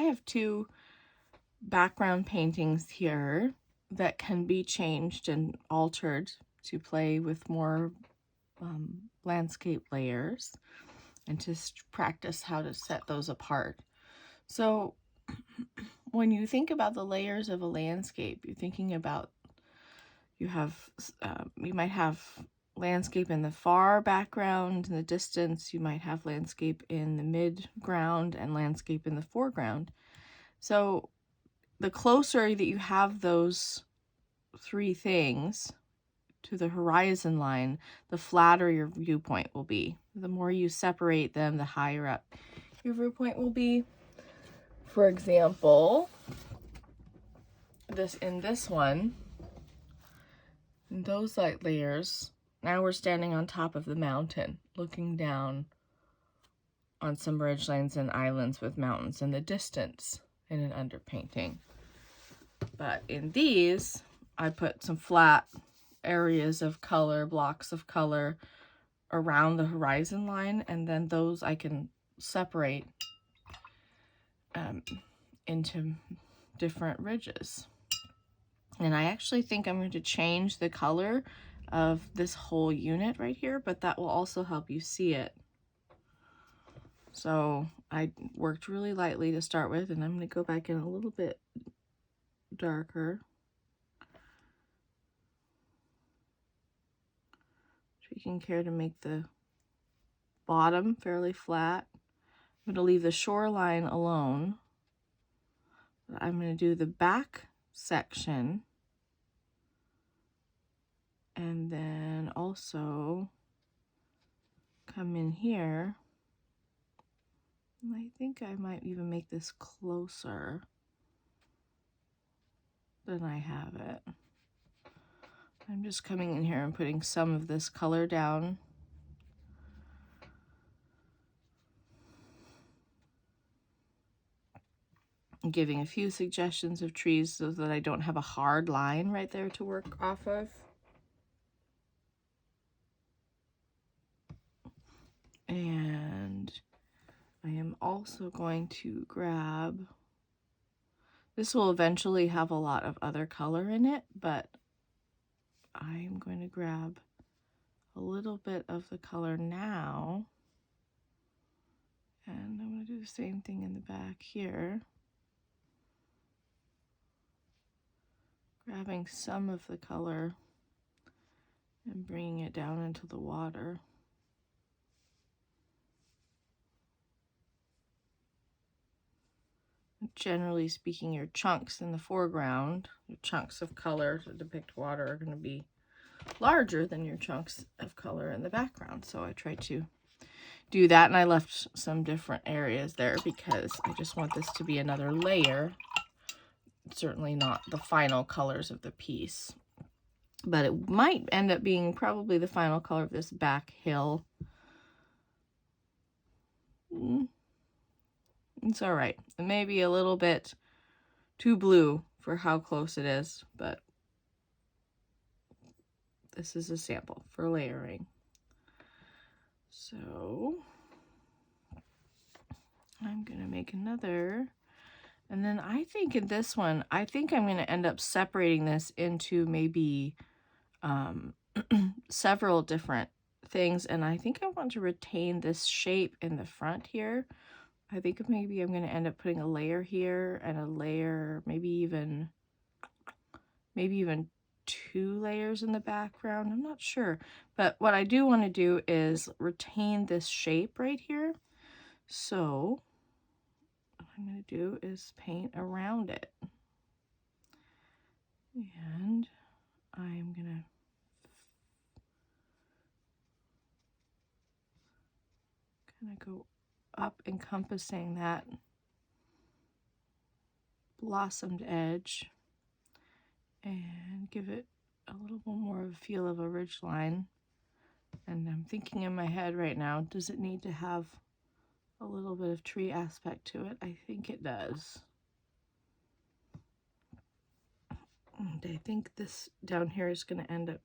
I have two background paintings here that can be changed and altered to play with more landscape layers and to practice how to set those apart. So when you think about the layers of a landscape, you're thinking about you might have landscape in the far background, in the distance. You might have landscape in the mid-ground and landscape in the foreground. So the closer that you have those three things to the horizon line, the flatter your viewpoint will be. The more you separate them, the higher up your viewpoint will be. For example, in this one, in those light layers, now we're standing on top of the mountain, looking down on some ridgelines and islands with mountains in the distance in an underpainting. But in these, I put some flat areas of color, blocks of color around the horizon line, and then those I can separate into different ridges. And I actually think I'm going to change the color of this whole unit right here, but that will also help you see it. So I worked really lightly to start with, and I'm going to go back in a little bit darker. Taking care to make the bottom fairly flat. I'm going to leave the shoreline alone. I'm going to do the back section, and then also come in here. And I think I might even make this closer than I have it. I'm just coming in here and putting some of this color down. And giving a few suggestions of trees so that I don't have a hard line right there to work off of. And I am also going to grab, this will eventually have a lot of other color in it, but I'm going to grab a little bit of the color now. And I'm going to do the same thing in the back here. Grabbing some of the color and bringing it down into the water. Generally speaking, your chunks in the foreground, your chunks of color to depict water, are going to be larger than your chunks of color in the background. So I tried to do that, and I left some different areas there because I just want this to be another layer. Certainly not the final colors of the piece, but it might end up being probably the final color of this back hill. It's all right. It may be a little bit too blue for how close it is, but this is a sample for layering. So I'm going to make another. And then I think in this one, I think I'm going to end up separating this into maybe several different things. And I think I want to retain this shape in the front here. I think maybe I'm going to end up putting a layer here and a layer, maybe even 2 layers in the background. I'm not sure. But what I do want to do is retain this shape right here. So what I'm going to do is paint around it. And I'm going to kind of go up, encompassing that blossomed edge, and give it a little bit more of a feel of a ridge line. And I'm thinking in my head right now, does it need to have a little bit of tree aspect to it? I think it does. And I think this down here is going to end up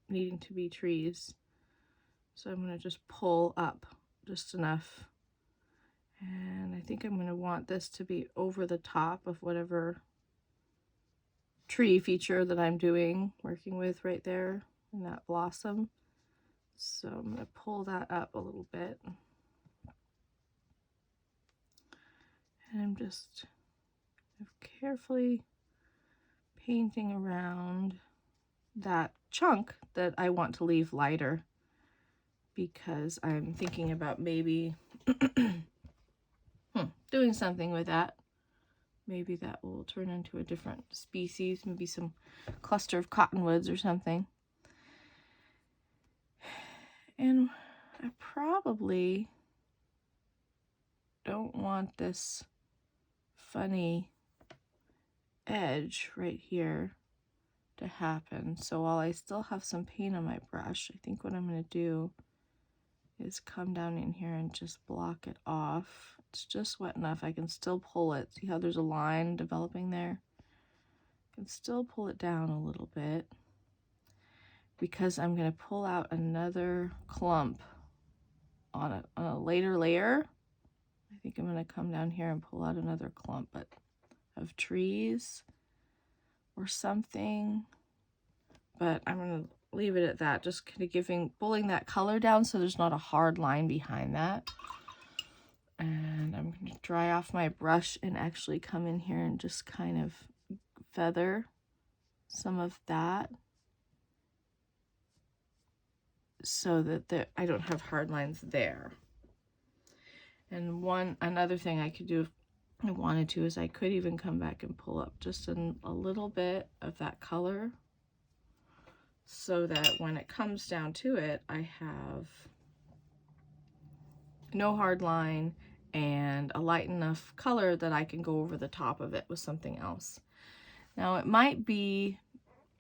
needing to be trees. So I'm going to just pull up just enough And I think I'm going to want this to be over the top of whatever tree feature that I'm working with right there in that blossom. So I'm going to pull that up a little bit. And I'm just carefully painting around that chunk that I want to leave lighter, because I'm thinking about maybe doing something with that. Maybe that will turn into a different species, maybe some cluster of cottonwoods or something. And I probably don't want this funny edge right here to happen. So while I still have some paint on my brush, I think what I'm going to do is come down in here and just block it off. It's just wet enough. I can still pull it. See how there's a line developing there? I can still pull it down a little bit, because I'm going to pull out another clump on a later layer. I think I'm going to come down here and pull out another clump of trees or something. But I'm going to leave it at that, just kind of pulling that color down so there's not a hard line behind that. And I'm going to dry off my brush and actually come in here and just kind of feather some of that so that I don't have hard lines there. And another thing I could do if I wanted to is I could even come back and pull up just a little bit of that color, so that when it comes down to it, I have no hard line and a light enough color that I can go over the top of it with something else. Now, it might be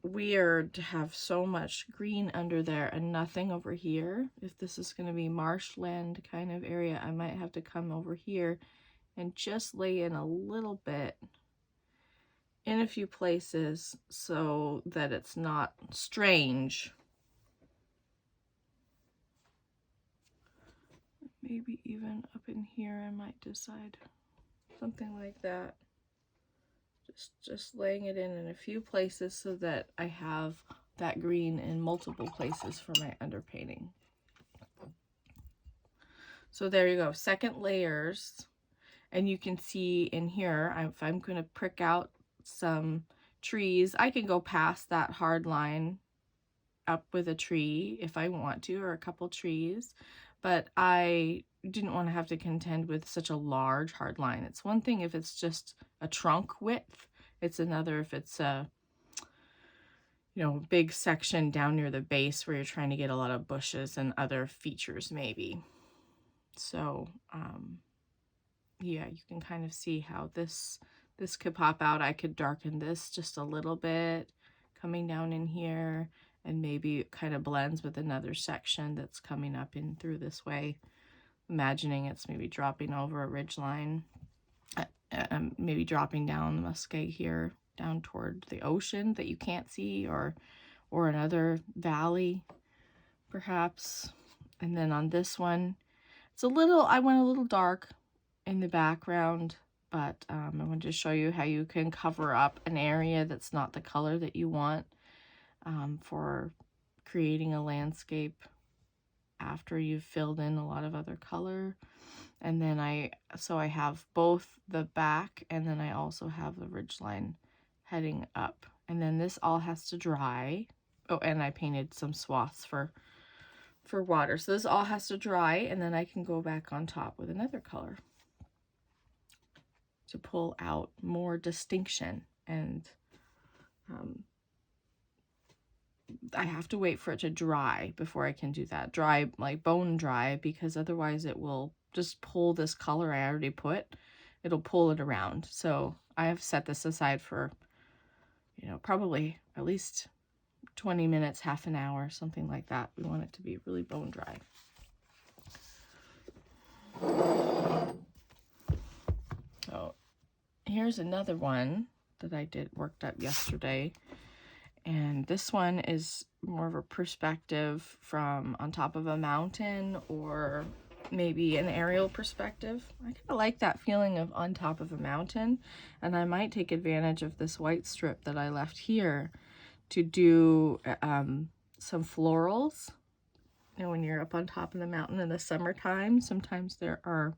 weird to have so much green under there and nothing over here. If this is going to be marshland kind of area, I might have to come over here and just lay in a little bit in a few places so that it's not strange. Maybe even up in here I might decide something like that. Just laying it in a few places so that I have that green in multiple places for my underpainting. So there you go, second layers. And you can see in here, if I'm going to prick out some trees, I can go past that hard line up with a tree if I want to, or a couple trees. But I didn't want to have to contend with such a large hard line. It's one thing if it's just a trunk width. It's another if it's a big section down near the base where you're trying to get a lot of bushes and other features maybe. So yeah, you can kind of see how this could pop out. I could darken this just a little bit coming down in here, and maybe it kind of blends with another section that's coming up in through this way. Imagining it's maybe dropping over a ridge line, maybe dropping down the muskeg here down toward the ocean that you can't see, or another valley perhaps. And then on this one, I went a little dark in the background, but I wanted to show you how you can cover up an area that's not the color that you want for creating a landscape after you've filled in a lot of other color. And then I have both the back, and then I also have the ridgeline heading up. And then this all has to dry. Oh, and I painted some swaths for water. So this all has to dry, and then I can go back on top with another color to pull out more distinction. And I have to wait for it to dry before I can do that. Dry, like bone dry, because otherwise it will just pull this color I already put. It'll pull it around. So I have set this aside for, probably at least 20 minutes, half an hour, something like that. We want it to be really bone dry. So here's another one that I worked up yesterday. And this one is more of a perspective from on top of a mountain or maybe an aerial perspective. I kind of like that feeling of on top of a mountain, and I might take advantage of this white strip that I left here to do some florals. You know, when you're up on top of the mountain in the summertime, sometimes there are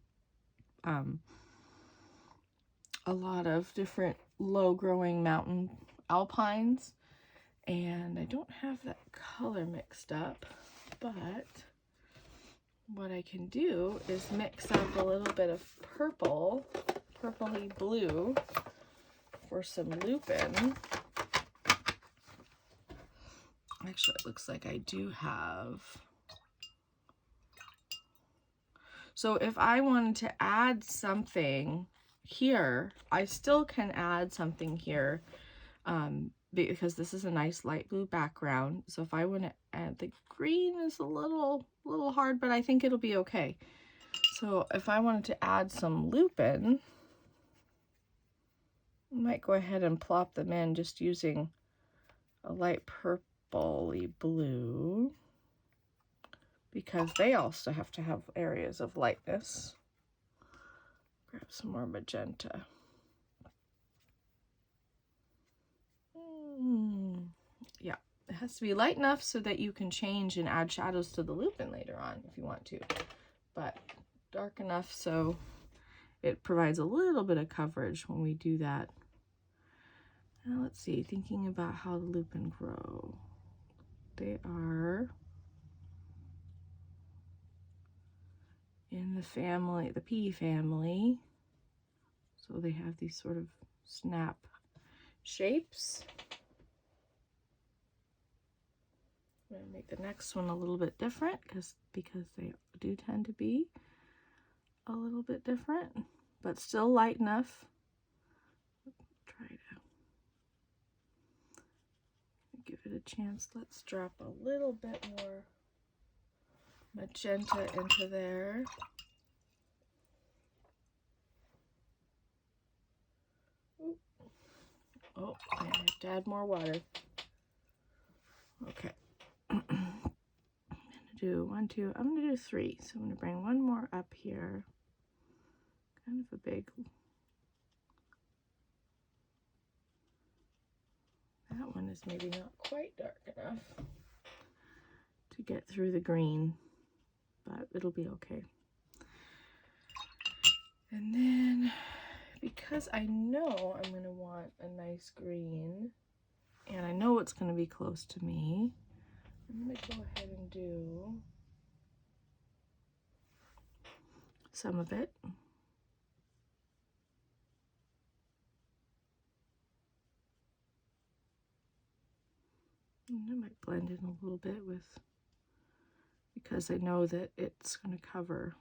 a lot of different low-growing mountain alpines, and I don't have that color mixed up, but what I can do is mix up a little bit of purple, purpley blue for some lupin. Actually, it looks like I do have. So if I wanted to add something here, I still can add something here because this is a nice light blue background. So if I want to add, the green is a little hard, but I think it'll be okay. So if I wanted to add some lupin, I might go ahead and plop them in just using a light purpley blue, because they also have to have areas of lightness. Grab some more magenta. Yeah, it has to be light enough so that you can change and add shadows to the lupin later on if you want to, but dark enough so it provides a little bit of coverage when we do that. Now let's see, thinking about how the lupin grow. They are in the family, the pea family. So they have these sort of snap shapes. I'm going to make the next one a little bit different because they do tend to be a little bit different, but still light enough. Try to give it a chance. Let's drop a little bit more magenta into there. Ooh. Oh, I have to add more water. Okay. I'm gonna do 1, 2, I'm gonna do 3. So I'm gonna bring one more up here. Kind of a big. That one is maybe not quite dark enough to get through the green, but it'll be okay. And then, because I know I'm going to want a nice green, and I know it's going to be close to me, I'm going to go ahead and do some of it. And I might blend in a little bit with, because I know that it's going to cover.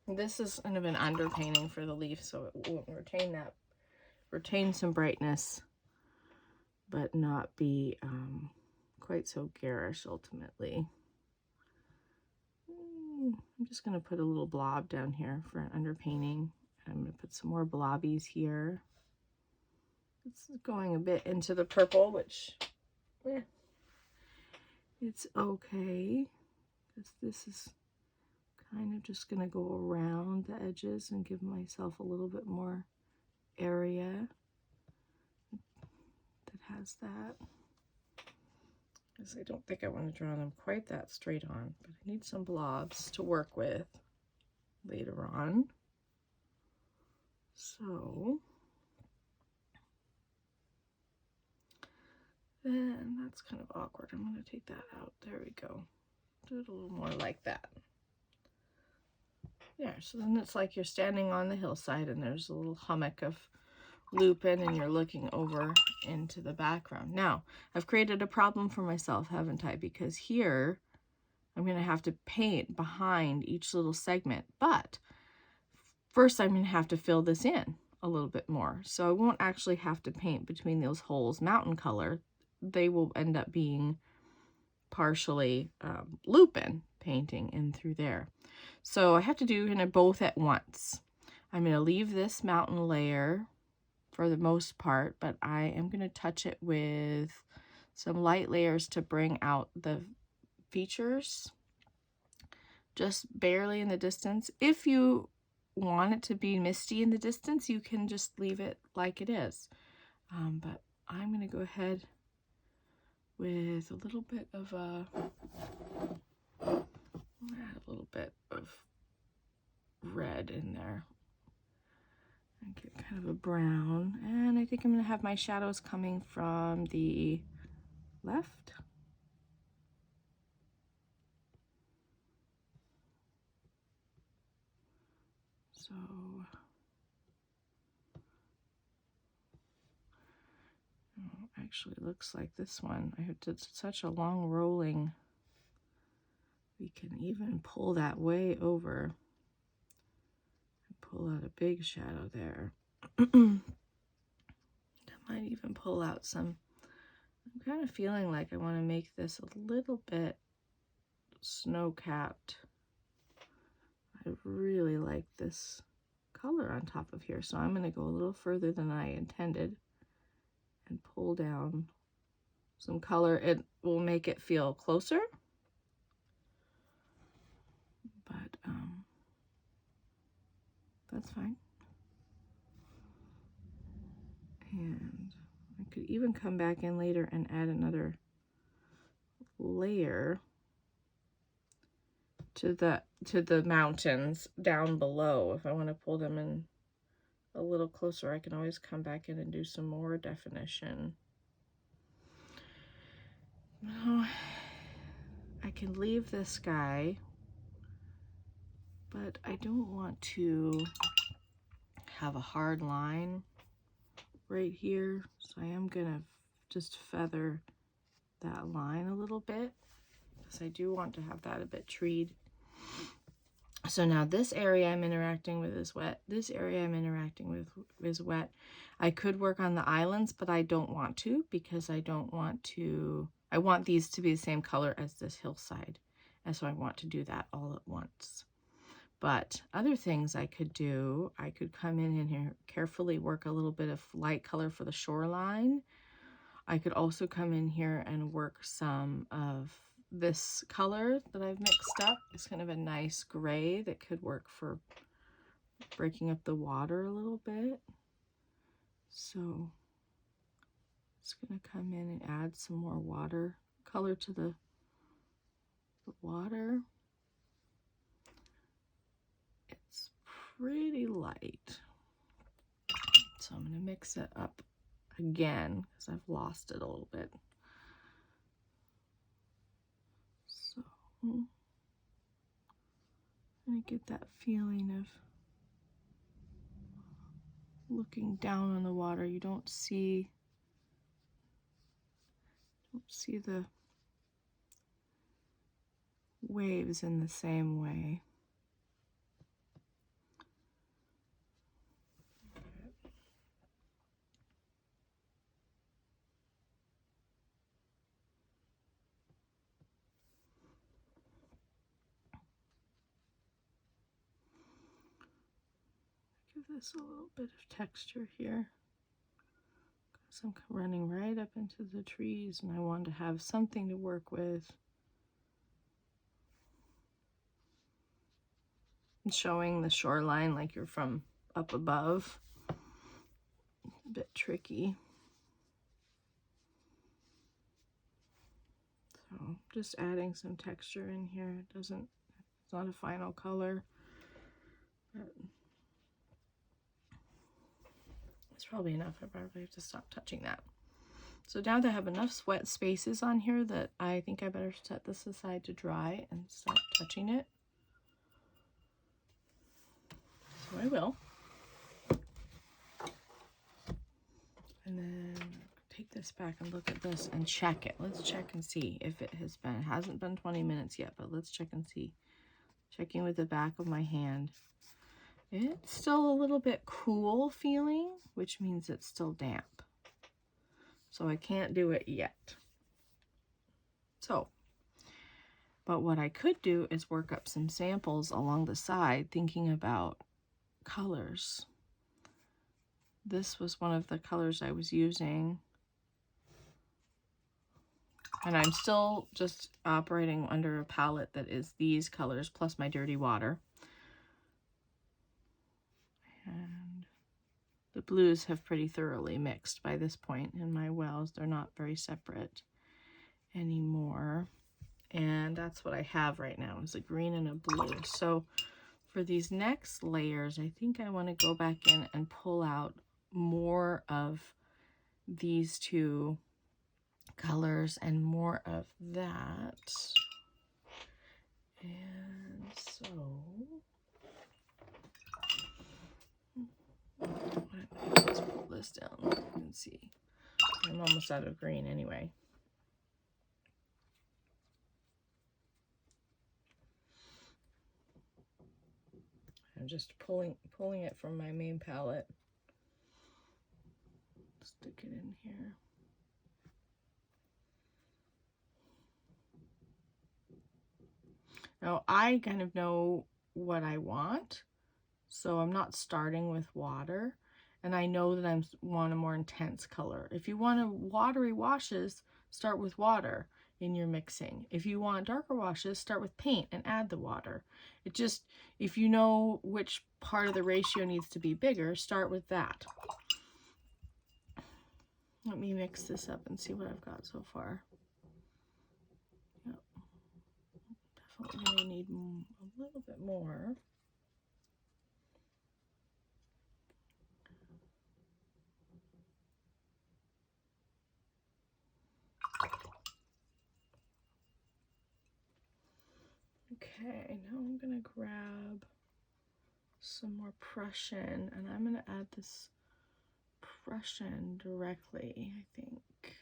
This is kind of an underpainting for the leaf, so it won't retain some brightness, but not be quite so garish ultimately. I'm just going to put a little blob down here for an underpainting. I'm going to put some more blobbies here. It's going a bit into the purple, which it's okay, because this is kind of just going to go around the edges and give myself a little bit more area that has that. Because I don't think I want to draw them quite that straight on, but I need some blobs to work with later on. So then that's kind of awkward. I'm going to take that out. There we go. Do it a little more like that. Yeah, so then it's like you're standing on the hillside and there's a little hummock of lupin and you're looking over into the background. Now, I've created a problem for myself, haven't I? Because here I'm going to have to paint behind each little segment, but first I'm going to have to fill this in a little bit more. So I won't actually have to paint between those holes mountain color. They will end up being partially lupin painting in through there. So I have to do both at once. I'm going to leave this mountain layer for the most part, but I am going to touch it with some light layers to bring out the features, just barely in the distance. If you want it to be misty in the distance, you can just leave it like it is. But I'm going to go ahead with a little bit of red in there and get kind of a brown. And I think I'm going to have my shadows coming from the left. So actually it looks like this one, I did such a long rolling, we can even pull that way over and pull out a big shadow there. I might even pull out some, I'm kind of feeling like I want to make this a little bit snow-capped. I really like this color on top of here, so I'm going to go a little further than I intended and pull down some color. It will make it feel closer, but that's fine. And I could even come back in later and add another layer to the mountains down below. If I want to pull them in a little closer, I can always come back in and do some more definition. Now, I can leave this guy, but I don't want to have a hard line right here, so I am gonna just feather that line a little bit because I do want to have that a bit treed. So now this area I'm interacting with is wet. This area I'm interacting with is wet. I could work on the islands, but I don't want to because I don't want to, I want these to be the same color as this hillside. And so I want to do that all at once. But other things I could do, I could come in here, carefully work a little bit of light color for the shoreline. I could also come in here and work some of this color that I've mixed up. It's kind of a nice gray that could work for breaking up the water a little bit. So it's going to come in and add some more water color to the water. It's pretty light. So I'm going to mix it up again because I've lost it a little bit. So I'm going to get that feeling of looking down on the water. You don't see the waves in the same way. Give this a little bit of texture here because I'm running right up into the trees and I want to have something to work with. And showing the shoreline like you're from up above. A bit tricky. So just adding some texture in here. It's not a final color, but it's probably enough. I probably have to stop touching that. So now that I have enough sweat spaces on here that I think I better set this aside to dry and start touching it. So I will. And then take this back and look at this and check it. Let's check and see if it has been. It hasn't been 20 minutes yet, but let's check and see. Checking with the back of my hand. It's still a little bit cool feeling, which means it's still damp. So I can't do it yet. So, but what I could do is work up some samples along the side, thinking about colors. This was one of the colors I was using. And I'm still just operating under a palette that is these colors plus my dirty water. And the blues have pretty thoroughly mixed by this point in my wells. They're not very separate anymore. And that's what I have right now, is a green and a blue. So for these next layers, I think I want to go back in and pull out more of these two colors and more of that. And so let's pull this down. You can see I'm almost out of green anyway. I'm just pulling it from my main palette. Stick it in here. Now I kind of know what I want, so I'm not starting with water, and I know that I want a more intense color. If you want a watery washes, start with water in your mixing. If you want darker washes, start with paint and add the water. It just, if you know which part of the ratio needs to be bigger, start with that. Let me mix this up and see what I've got so far. Yep. Definitely going to need a little bit more. Okay, now I'm going to grab some more Prussian, and I'm going to add this Prussian directly, I think.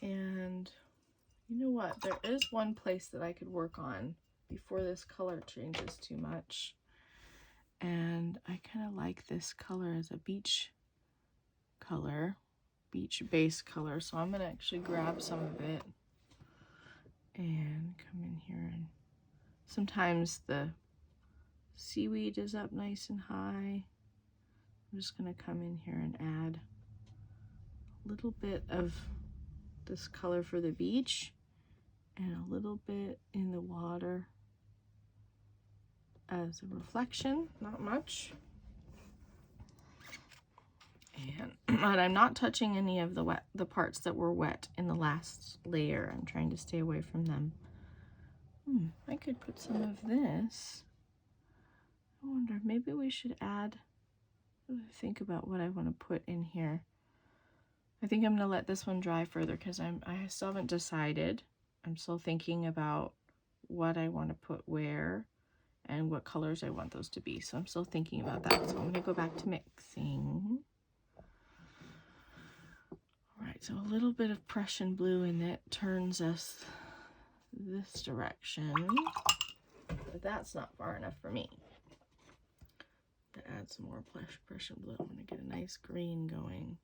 And you know what? There is one place that I could work on before this color changes too much. And I kind of like this color as a beach color, beach base color. So I'm going to actually grab some of it and come in here. And sometimes the seaweed is up nice and high. I'm just going to come in here and add a little bit of this color for the beach and a little bit in the water as a reflection, not much. And but I'm not touching any of the parts that were wet in the last layer. I'm trying to stay away from them. I could put some of this. I wonder, maybe we should add, think about what I want to put in here. I think I'm going to let this one dry further because I still haven't decided. I'm still thinking about what I want to put where and what colors I want those to be. So I'm still thinking about that. So I'm going to go back to mixing. All right, so a little bit of Prussian blue in it turns us this direction, but that's not far enough for me. To add some more Prussian blue, I'm going to get a nice green going.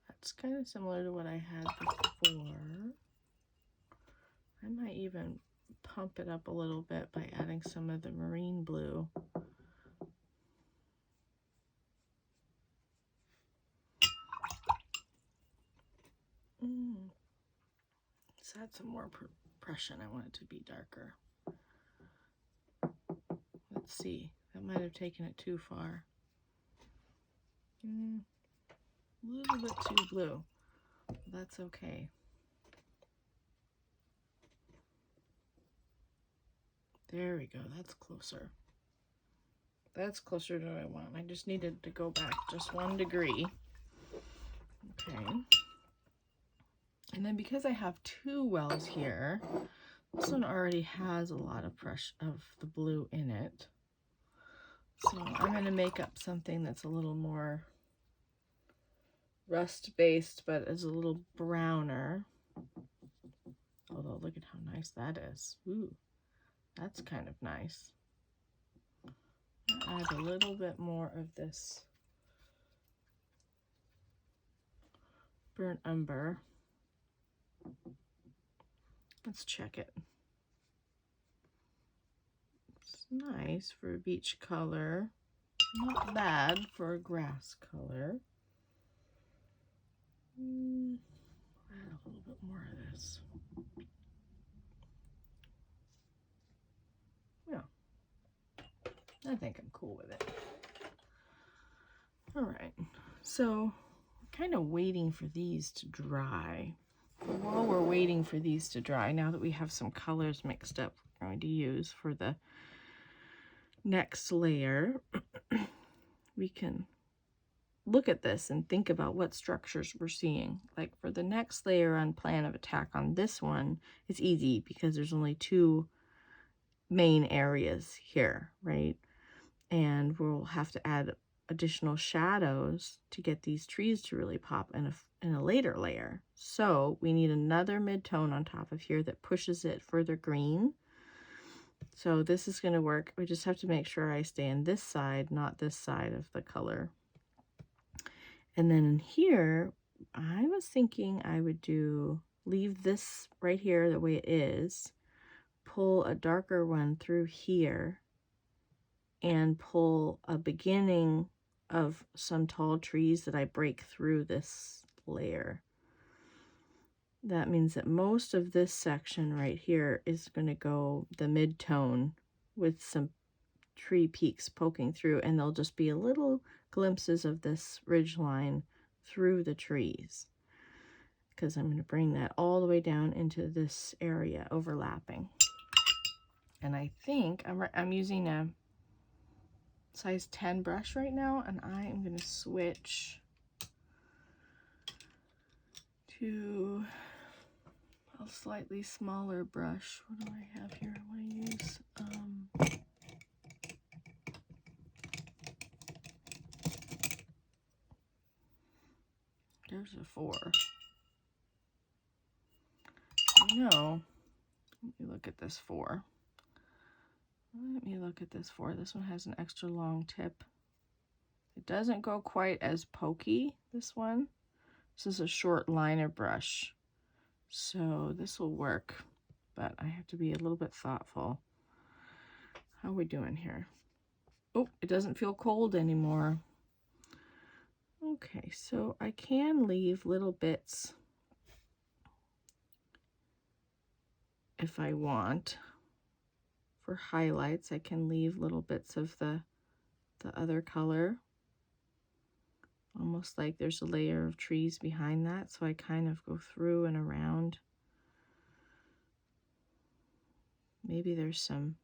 That's kind of similar to what I had before. I might even pump it up a little bit by adding some of the marine blue. Let's add some more Prussian. I want it to be darker. Let's see. That might have taken it too far. A little bit too blue. That's okay. There we go. That's closer. That's closer to what I want. I just needed to go back just 1 degree. Okay. And then because I have 2 wells here, this one already has a lot of the blue in it. So I'm going to make up something that's a little more rust-based, but is a little browner. Although, look at how nice that is. Ooh, that's kind of nice. I'll add a little bit more of this burnt umber. Let's check it. It's nice for a beach color. Not bad for a grass color. Add a little bit more of this. Yeah, I think I'm cool with it. All right, so we're kind of waiting for these to dry. While we're waiting for these to dry, now that we have some colors mixed up, we're going to use for the next layer, we can look at this and think about what structures we're seeing. Like for the next layer on plan of attack on this one, it's easy because there's only two main areas here, right? And we'll have to add additional shadows to get these trees to really pop in a later layer. So we need another mid-tone on top of here that pushes it further green. So this is going to work. We just have to make sure I stay on this side, not this side of the color. And then in here, I was thinking I would leave this right here the way it is, pull a darker one through here, and pull a beginning of some tall trees that I break through this layer. That means that most of this section right here is going to go the mid-tone with some tree peaks poking through, and there'll just be little glimpses of this ridge line through the trees, because I'm going to bring that all the way down into this area overlapping. And I think I'm using a size 10 brush right now, and I am going to switch to a slightly smaller brush. What do I have here? I want to use there's a 4. No, let me look at this 4. Let me look at this 4. This one has an extra long tip. It doesn't go quite as pokey, this one. This is a short liner brush, so this will work, but I have to be a little bit thoughtful. How are we doing here? Oh, it doesn't feel cold anymore. Okay, so I can leave little bits if I want. For highlights, I can leave little bits of the other color, almost like there's a layer of trees behind that, so I kind of go through and around. Maybe there's some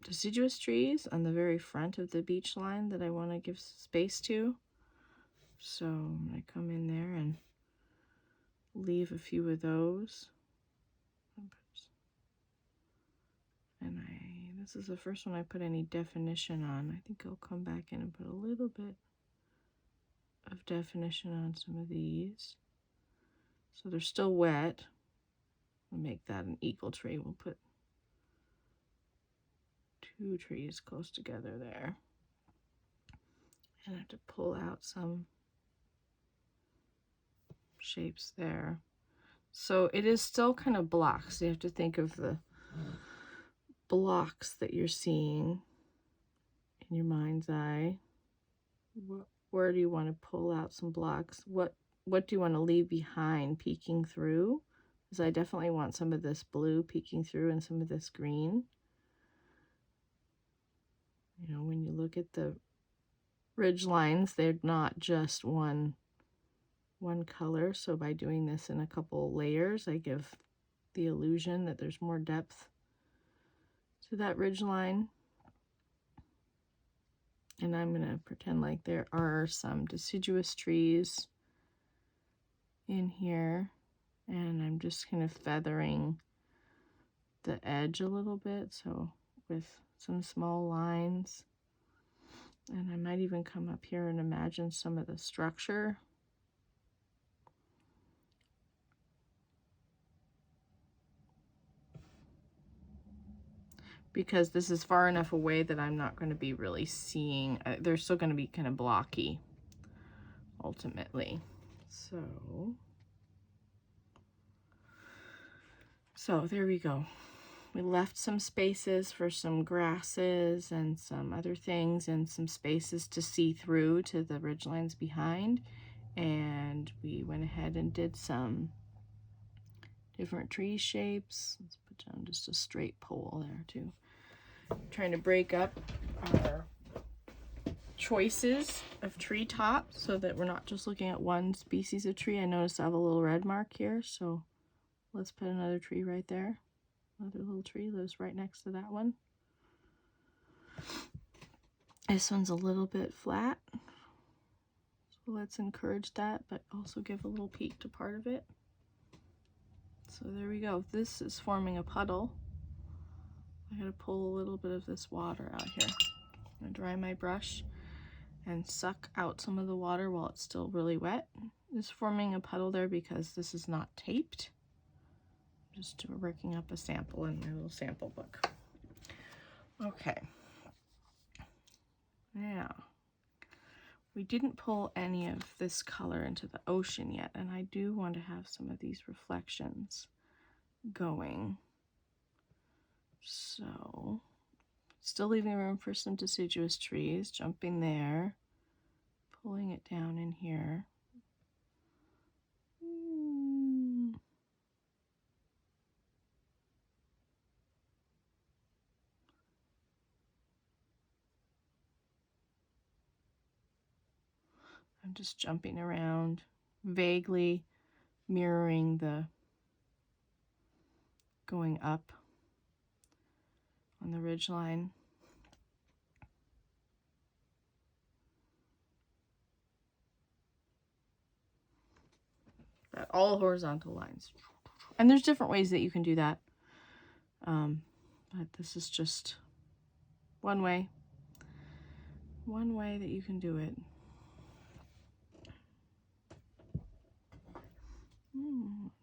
deciduous trees on the very front of the beach line that I want to give space to. So I'm going to come in there and leave a few of those. And this is the first one I put any definition on. I think I'll come back in and put a little bit of definition on some of these. So they're still wet. We'll make that an equal tree. We'll put 2 trees close together there. And I have to pull out some shapes there. So it is still kind of blocks. So you have to think of the blocks that you're seeing in your mind's eye. Where do you want to pull out some blocks? What do you want to leave behind peeking through? Because I definitely want some of this blue peeking through and some of this green. You know, when you look at the ridge lines, they're not just one color. So by doing this in a couple layers, I give the illusion that there's more depth to that ridge line. And I'm going to pretend like there are some deciduous trees in here, and I'm just kind of feathering the edge a little bit, so with some small lines. And I might even come up here and imagine some of the structure. Because this is far enough away that I'm not going to be really seeing, they're still going to be kind of blocky ultimately. So there we go. We left some spaces for some grasses and some other things, and some spaces to see through to the ridgelines behind. And we went ahead and did some different tree shapes. Let's put down just a straight pole there too. Trying to break up our choices of tree tops so that we're not just looking at one species of tree. I noticed I have a little red mark here, so let's put another tree right there. Another little tree lives right next to that one. This one's a little bit flat, so let's encourage that, but also give a little peak to part of it. So there we go. This is forming a puddle. I gotta pull a little bit of this water out here. I'm gonna dry my brush and suck out some of the water while it's still really wet. It's forming a puddle there because this is not taped. Just working up a sample in my little sample book. Okay. Now, we didn't pull any of this color into the ocean yet, and I do want to have some of these reflections going. So, still leaving room for some deciduous trees, jumping there, pulling it down in here. I'm just jumping around, vaguely mirroring the going up on the ridge line. But all horizontal lines. And there's different ways that you can do that. But this is just one way that you can do it.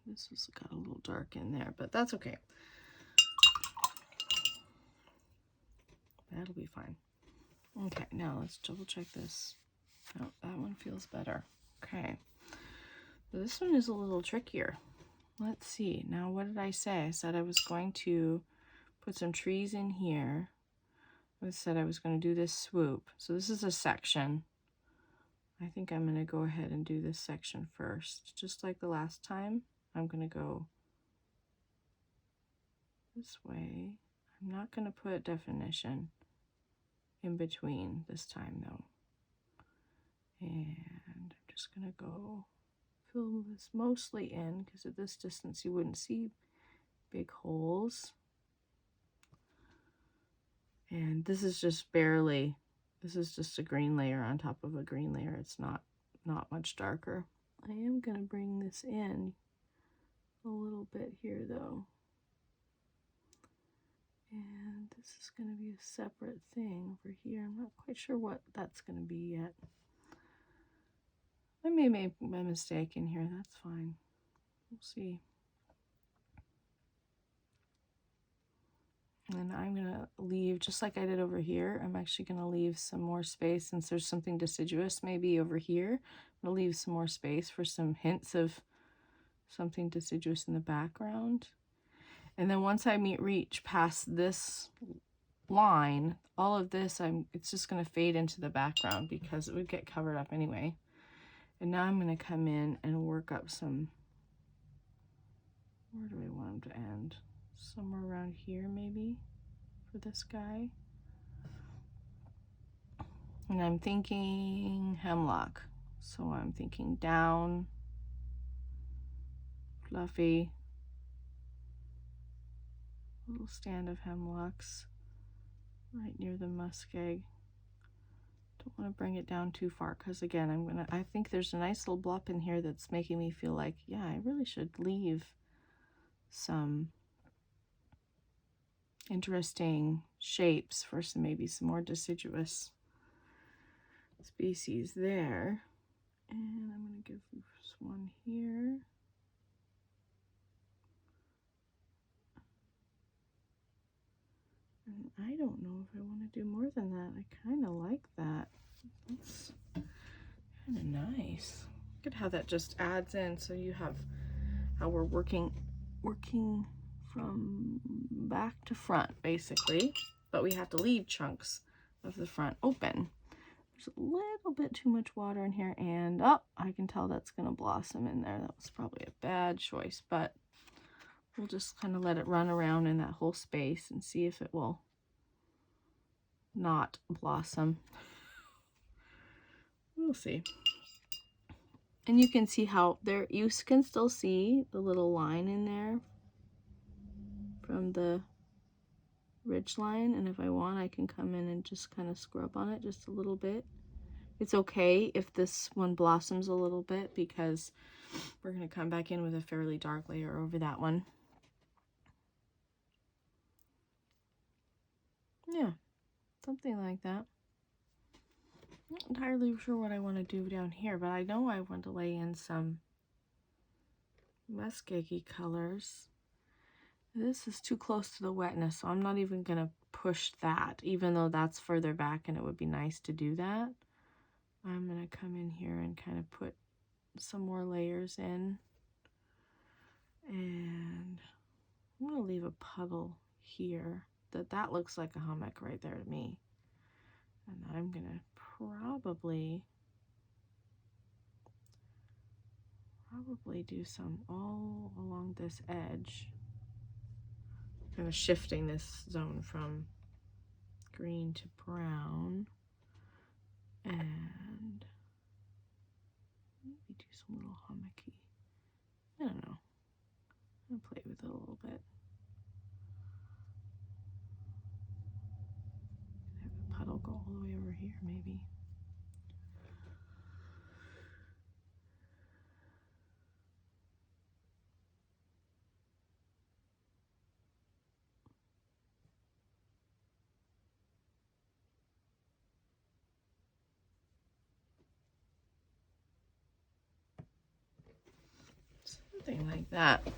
This has got a little dark in there, but that's okay. That'll be fine. Okay, now let's double check this. Oh, that one feels better. Okay. This one is a little trickier. Let's see. Now, what did I say? I said I was going to put some trees in here. I said I was going to do this swoop. So this is a section. I think I'm going to go ahead and do this section first. Just like the last time, I'm going to go this way. I'm not going to put definition in between this time though. And I'm just going to go fill this mostly in, because at this distance you wouldn't see big holes. And this is just barely, this is just a green layer on top of a green layer. It's not much darker. I am going to bring this in a little bit here though. And this is going to be a separate thing over here. I'm not quite sure what that's going to be yet. I may make a mistake in here. That's fine. We'll see. And I'm going to leave, just like I did over here, I'm actually going to leave some more space, since there's something deciduous maybe over here. I'm going to leave some more space for some hints of something deciduous in the background. And then once I reach past this line, all of this, it's just going to fade into the background because it would get covered up anyway. And now I'm going to come in and work up some, where do I want them to end? Somewhere around here maybe for this guy. And I'm thinking hemlock. So I'm thinking down, fluffy, little stand of hemlocks right near the muskeg. Don't want to bring it down too far because again, I think there's a nice little bluff in here that's making me feel like, yeah, I really should leave some interesting shapes for maybe some more deciduous species there. And I'm going to give this one here. And I don't know if I want to do more than that. I kind of like that. That's kind of nice. Look at how that just adds in. So you have how we're working from back to front, basically. But we have to leave chunks of the front open. There's a little bit too much water in here, and oh, I can tell that's going to blossom in there. That was probably a bad choice, but we'll just kind of let it run around in that whole space and see if it will not blossom. We'll see. And you can see how there, you can still see the little line in there from the ridge line. And if I want, I can come in and just kind of scrub on it just a little bit. It's okay if this one blossoms a little bit because we're going to come back in with a fairly dark layer over that one. Yeah, something like that. Not entirely sure what I want to do down here, but I know I want to lay in some muskegee colors. This is too close to the wetness, so I'm not even going to push that, even though that's further back and it would be nice to do that. I'm going to come in here and kind of put some more layers in. And I'm going to leave a puddle here. That looks like a hummock right there to me. And I'm going to probably do some all along this edge. Kind of shifting this zone from green to brown. And maybe do some little hummocky. I don't know. I'm going to play with it a little bit. Have the puddle go all the way over here, maybe. Something like that.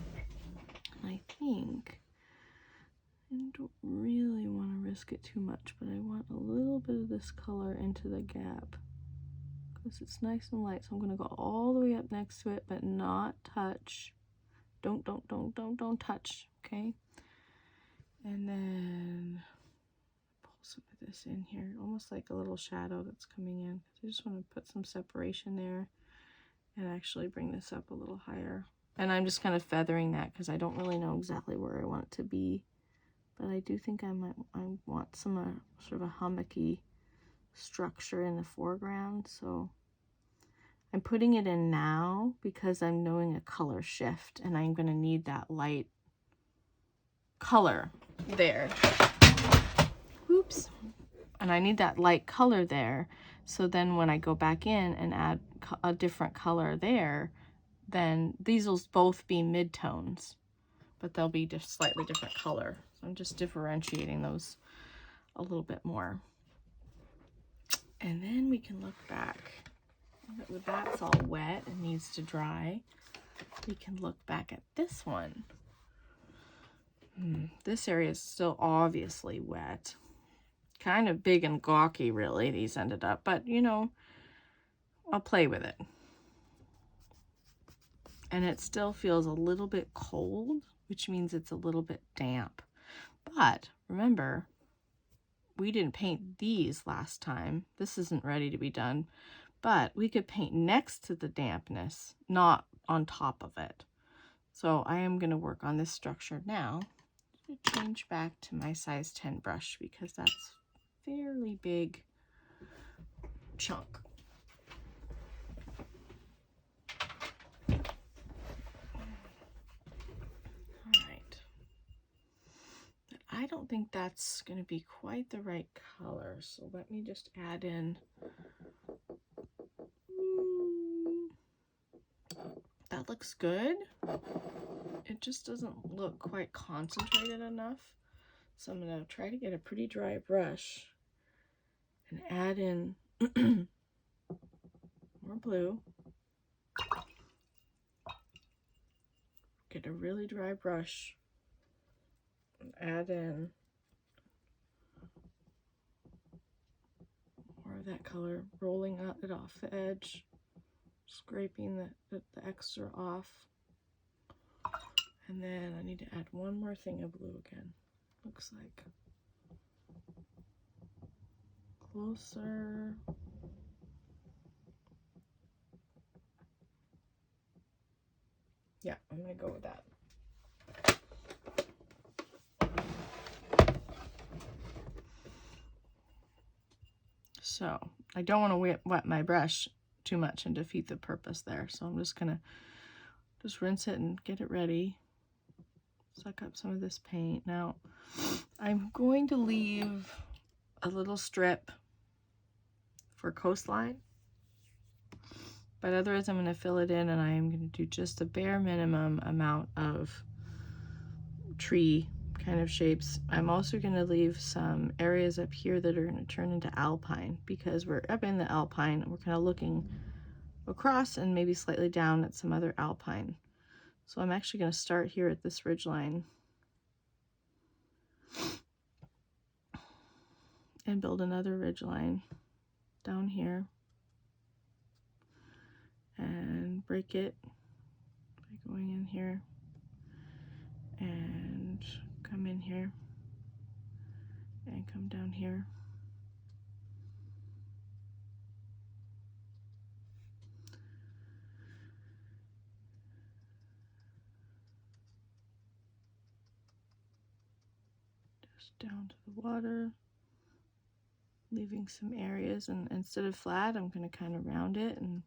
I think I don't really want to risk it too much, but I want a little bit of this color into the gap because it's nice and light. So I'm going to go all the way up next to it, but not touch. Don't touch, okay? And then pull some of this in here, almost like a little shadow that's coming in. I just want to put some separation there and actually bring this up a little higher. And I'm just kind of feathering that because I don't really know exactly where I want it to be. But I do think I want some sort of a hummocky structure in the foreground. So I'm putting it in now because I'm knowing a color shift and I'm going to need that light color there. Oops. And I need that light color there. So then when I go back in and add a different color there, then these will both be midtones, but they'll be just slightly different color. So I'm just differentiating those a little bit more. And then we can look back. That's all wet and needs to dry. We can look back at this one. This area is still obviously wet. Kind of big and gawky, really, these ended up. But, you know, I'll play with it. And it still feels a little bit cold, which means it's a little bit damp. But remember, we didn't paint these last time. This isn't ready to be done. But we could paint next to the dampness, not on top of it. So I am going to work on this structure now. I'm going to change back to my size 10 brush because that's a fairly big chunk. I don't think that's going to be quite the right color, so let me just add in. That looks good. It just doesn't look quite concentrated enough. So I'm going to try to get a pretty dry brush and add in more blue. Get a really dry brush. Add in more of that color, rolling it off the edge, scraping the extra off, And then I need to add one more thing of blue again. Looks like closer. Yeah, I'm gonna go with that. So I don't want to wet my brush too much and defeat the purpose there. So I'm just gonna rinse it and get it ready. Suck up some of this paint. Now I'm going to leave a little strip for coastline, but otherwise I'm going to fill it in, and I am going to do just a bare minimum amount of tree kind of shapes. I'm also going to leave some areas up here that are going to turn into alpine, because we're up in the alpine. We're kind of looking across and maybe slightly down at some other alpine. So I'm actually going to start here at this ridge line and build another ridge line down here and break it by going in here and come in here and come down here. Just down to the water, leaving some areas, and instead of flat, I'm going to kind of round it and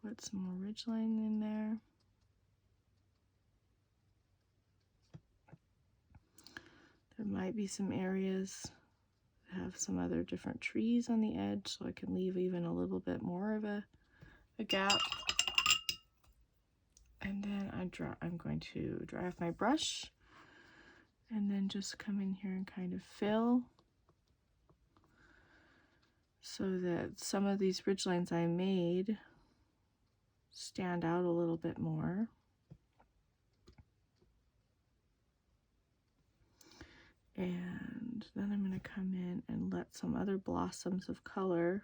put some more ridgeline in there. There might be some areas that have some other different trees on the edge, so I can leave even a little bit more of a gap. And then I'm going to dry off my brush and then just come in here and kind of fill so that some of these ridge lines I made stand out a little bit more. And then I'm going to come in and let some other blossoms of color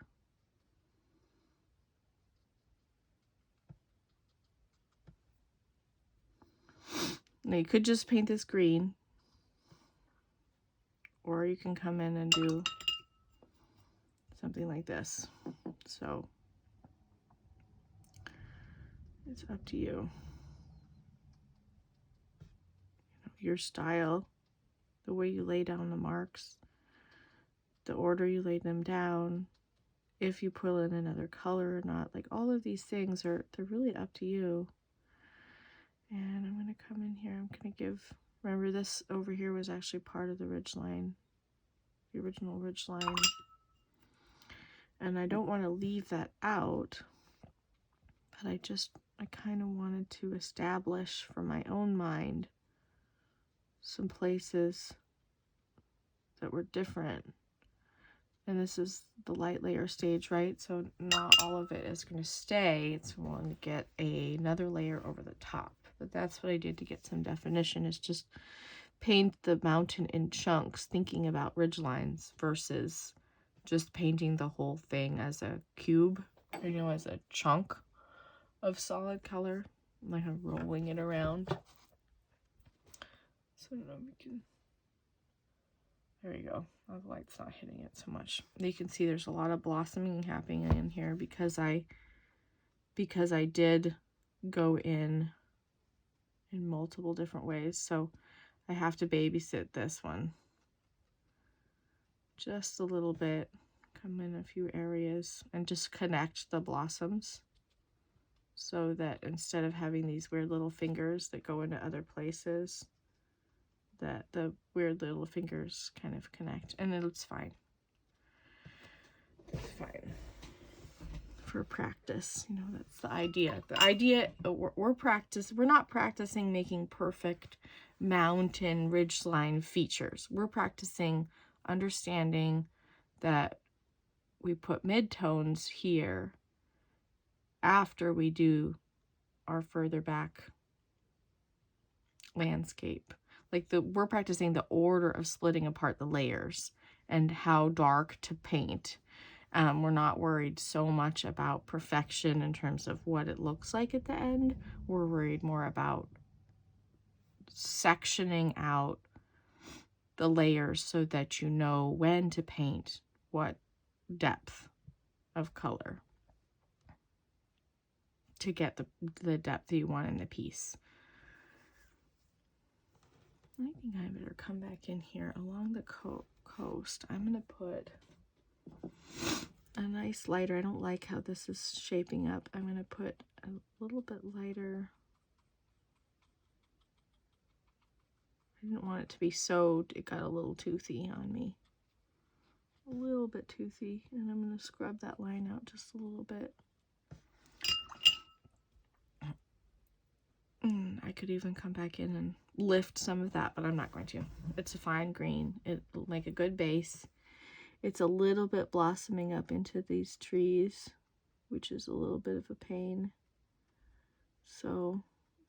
now. You could just paint this green, or you can come in and do something like this. So it's up to you. Your style, the way you lay down the marks, the order you lay them down, if you pull in another color or not, like all of these things they're really up to you. And I'm going to come in here, I'm going to give, remember this over here was actually part of the ridge line, the original ridge line. And I don't want to leave that out, but I kind of wanted to establish for my own mind some places that were different. And this is the light layer stage, right? So not all of it is going to stay. It's going to get another layer over the top. But that's what I did to get some definition, is just paint the mountain in chunks, thinking about ridge lines versus just painting the whole thing as a cube, you know, as a chunk of solid color, like I'm rolling it around. So I don't know if we can, there you go. The light's not hitting it so much. You can see there's a lot of blossoming happening in here because I did go in multiple different ways. So I have to babysit this one just a little bit, come in a few areas and just connect the blossoms so that instead of having these weird little fingers that go into other places, that the weird little fingers kind of connect, and it's fine. It's fine for practice, you know. That's the idea. The idea, we're not practicing making perfect mountain ridgeline features. We're practicing understanding that we put midtones here after we do our further back landscape. Like we're practicing the order of splitting apart the layers and how dark to paint. We're not worried so much about perfection in terms of what it looks like at the end. We're worried more about sectioning out the layers so that you know when to paint what depth of color to get the depth you want in the piece. I think I better come back in here along the coast. I'm going to put a nice lighter. I don't like how this is shaping up. I'm going to put a little bit lighter. I didn't want it to be so, it got a little toothy on me. A little bit toothy, and I'm going to scrub that line out just a little bit. I could even come back in and lift some of that, but I'm not going to. It's a fine green. It'll make a good base. It's a little bit blossoming up into these trees, which is a little bit of a pain. So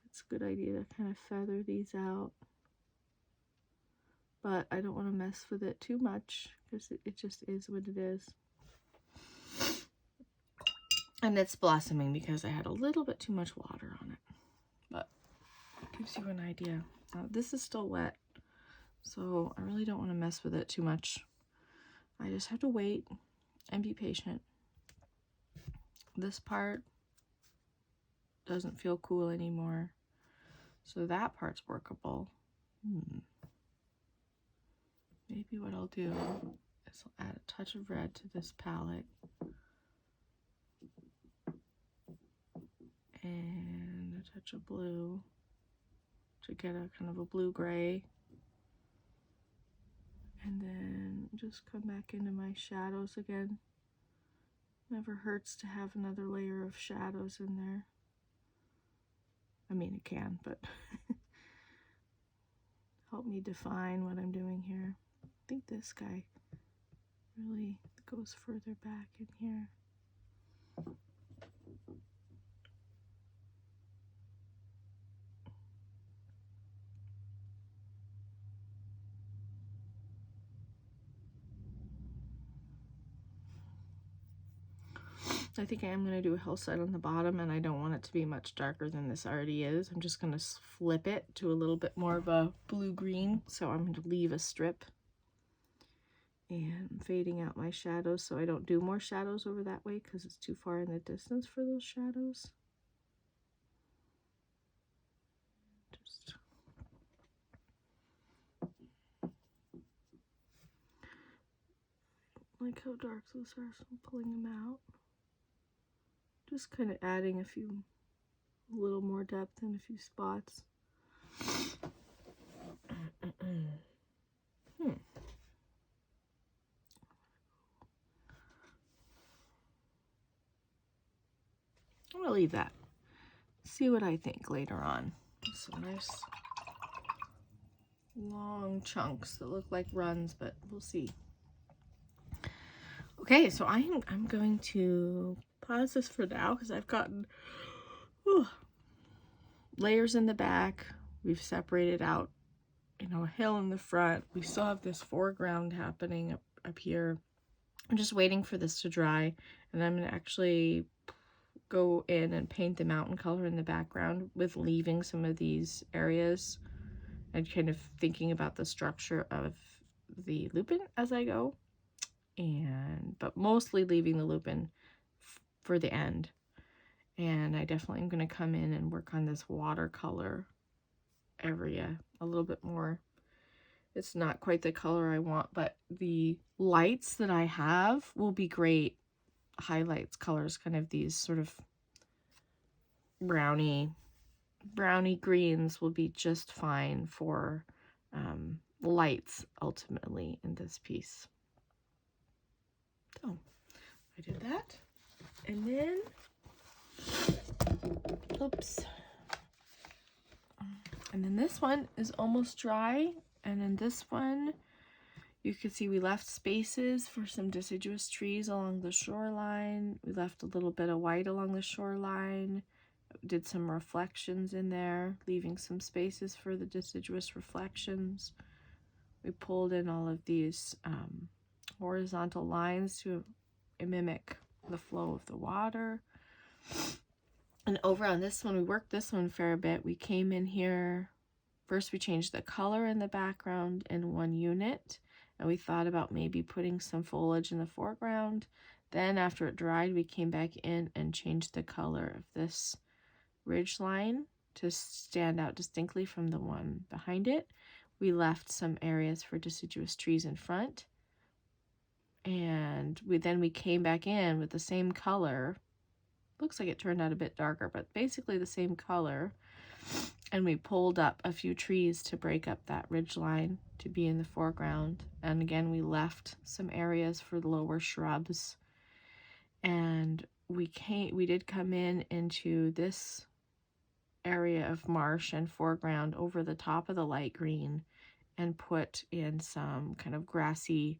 it's a good idea to kind of feather these out. But I don't want to mess with it too much because it just is what it is. And it's blossoming because I had a little bit too much water on it. But it gives you an idea. Now, this is still wet, so I really don't want to mess with it too much. I just have to wait and be patient. This part doesn't feel cool anymore, so that part's workable. Maybe what I'll do is I'll add a touch of red to this palette and a touch of blue to get a kind of a blue-gray, and then just come back into my shadows again. Never hurts to have another layer of shadows in there. I mean, it can, but help me define what I'm doing here. I think this guy really goes further back in here. I think I am going to do a hillside on the bottom, and I don't want it to be much darker than this already is. I'm just going to flip it to a little bit more of a blue-green, so I'm going to leave a strip. And I'm fading out my shadows so I don't do more shadows over that way because it's too far in the distance for those shadows. Just like how dark those are, so I'm pulling them out. Just kind of adding a little more depth in a few spots. I'm gonna leave that. See what I think later on. Some nice long chunks that look like runs, but we'll see. Okay, so I'm going to pause this for now because I've gotten layers in the back. We've separated out, a hill in the front. We still have this foreground happening up here. I'm just waiting for this to dry, and I'm going to actually go in and paint the mountain color in the background with leaving some of these areas and kind of thinking about the structure of the lupin as I go, but mostly leaving the lupin for the end. And I definitely am going to come in and work on this watercolor area a little bit more. It's not quite the color I want, but the lights that I have will be great highlights colors, kind of these sort of browny greens will be just fine for lights ultimately in this piece. So I did that, and then and then this one is almost dry, and in this one you can see we left spaces for some deciduous trees along the shoreline. We left a little bit of white along the shoreline, did some reflections in there, leaving some spaces for the deciduous reflections. We pulled in all of these horizontal lines to mimic the flow of the water. And over on this one, we worked this one a fair bit. We came in here First, we changed the color in the background in one unit, and we thought about maybe putting some foliage in the foreground. Then after it dried, we came back in and changed the color of this ridge line to stand out distinctly from the one behind it. We left some areas for deciduous trees in front. And we came back in with the same color. Looks like it turned out a bit darker, but basically the same color. And we pulled up a few trees to break up that ridge line to be in the foreground. And again, we left some areas for the lower shrubs. And we did come in into this area of marsh and foreground over the top of the light green and put in some kind of grassy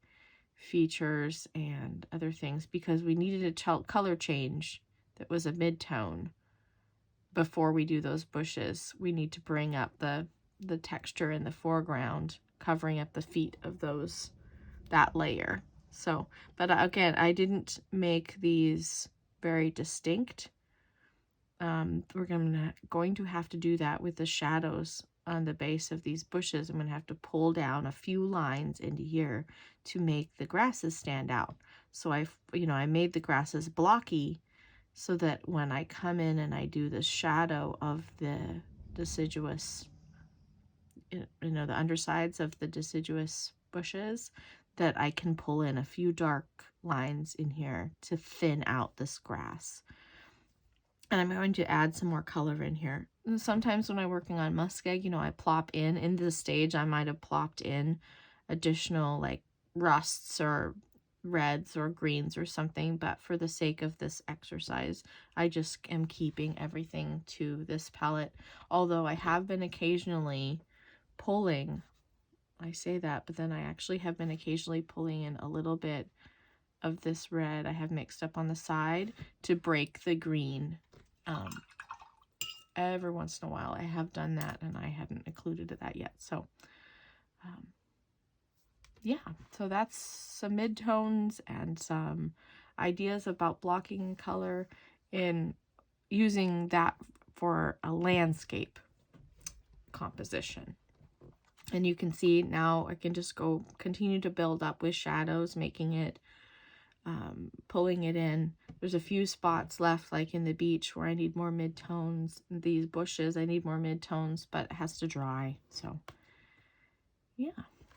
features and other things because we needed a color change that was a mid-tone. Before we do those bushes, we need to bring up the texture in the foreground, covering up the feet of that layer. So, but again, I didn't make these very distinct. We're going to have to do that with the shadows on the base of these bushes. I'm going to have to pull down a few lines into here to make the grasses stand out. So I made the grasses blocky so that when I come in and I do the shadow of the deciduous, the undersides of the deciduous bushes, that I can pull in a few dark lines in here to thin out this grass. And I'm going to add some more color in here. And sometimes when I'm working on muskeg, I plop in the stage, I might have plopped in additional like rusts or reds or greens or something, but for the sake of this exercise, I just am keeping everything to this palette. Although I have been occasionally pulling, I say that, but then I actually have been occasionally pulling in a little bit of this red I have mixed up on the side to break the green. Every once in a while I have done that, and I hadn't included that yet. So yeah, so that's some midtones and some ideas about blocking color in using that for a landscape composition. And you can see now I can just continue to build up with shadows, making it, pulling it in. There's a few spots left, like in the beach, where I need more midtones. These bushes, I need more midtones, but it has to dry. So yeah.